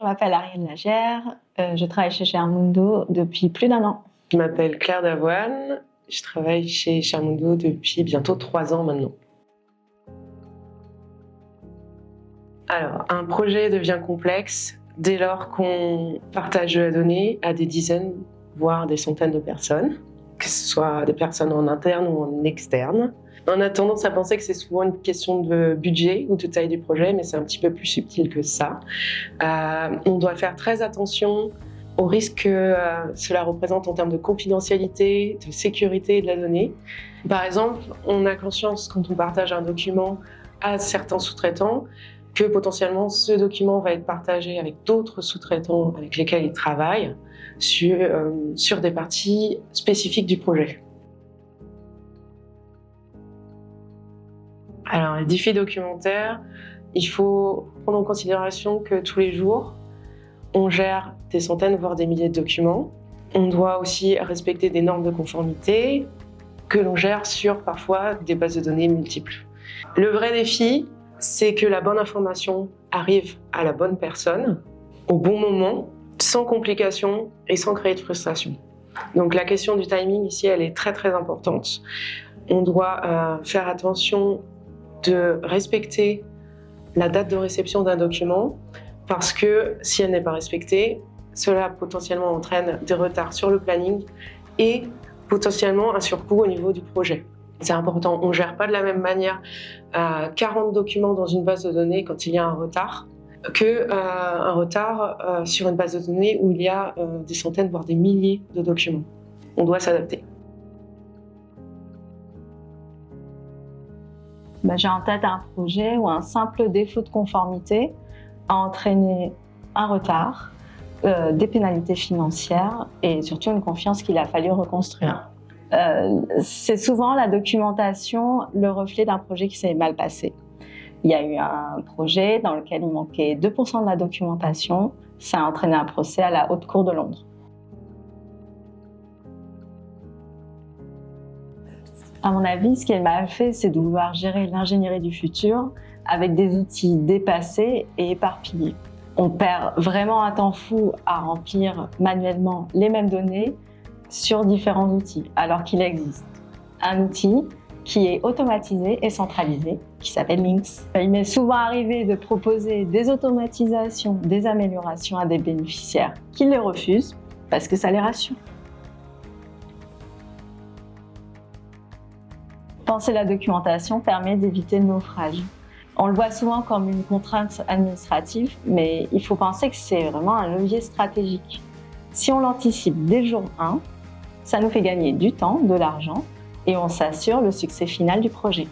Je m'appelle Ariane Lagère, je travaille chez Sharemundo depuis plus d'1 an. Je m'appelle Claire Davoine, je travaille chez Sharemundo depuis bientôt 3 ans maintenant. Alors, un projet devient complexe dès lors qu'on partage de la donnée à des dizaines, voire des centaines de personnes, que ce soit des personnes en interne ou en externe. On a tendance à penser que c'est souvent une question de budget ou de taille du projet, mais c'est un petit peu plus subtil que ça. On doit faire très attention aux risques que cela représente en termes de confidentialité, de sécurité de la donnée. Par exemple, on a conscience quand on partage un document à certains sous-traitants que potentiellement ce document va être partagé avec d'autres sous-traitants avec lesquels ils travaillent sur des parties spécifiques du projet. Alors, les défis documentaires, il faut prendre en considération que tous les jours, on gère des centaines, voire des milliers de documents. On doit aussi respecter des normes de conformité que l'on gère sur parfois des bases de données multiples. Le vrai défi, c'est que la bonne information arrive à la bonne personne, au bon moment, sans complications et sans créer de frustration. Donc la question du timing ici, elle est très très importante. On doit faire attention de respecter la date de réception d'un document parce que si elle n'est pas respectée, cela potentiellement entraîne des retards sur le planning et potentiellement un surcoût au niveau du projet. C'est important, on ne gère pas de la même manière 40 documents dans une base de données quand il y a un retard qu'un retard sur une base de données où il y a des centaines voire des milliers de documents. On doit s'adapter. J'ai en tête un projet où un simple défaut de conformité a entraîné un retard, des pénalités financières et surtout une confiance qu'il a fallu reconstruire. C'est souvent la documentation le reflet d'un projet qui s'est mal passé. Il y a eu un projet dans lequel il manquait 2% de la documentation, ça a entraîné un procès à la Haute Cour de Londres. À mon avis, ce qui est mal fait, c'est de vouloir gérer l'ingénierie du futur avec des outils dépassés et éparpillés. On perd vraiment un temps fou à remplir manuellement les mêmes données sur différents outils, alors qu'il existe un outil qui est automatisé et centralisé, qui s'appelle Lynx. Il m'est souvent arrivé de proposer des automatisations, des améliorations à des bénéficiaires qui les refusent parce que ça les rassure. Penser la documentation permet d'éviter le naufrage. On le voit souvent comme une contrainte administrative, mais il faut penser que c'est vraiment un levier stratégique. Si on l'anticipe dès le jour 1, ça nous fait gagner du temps, de l'argent, et on s'assure le succès final du projet.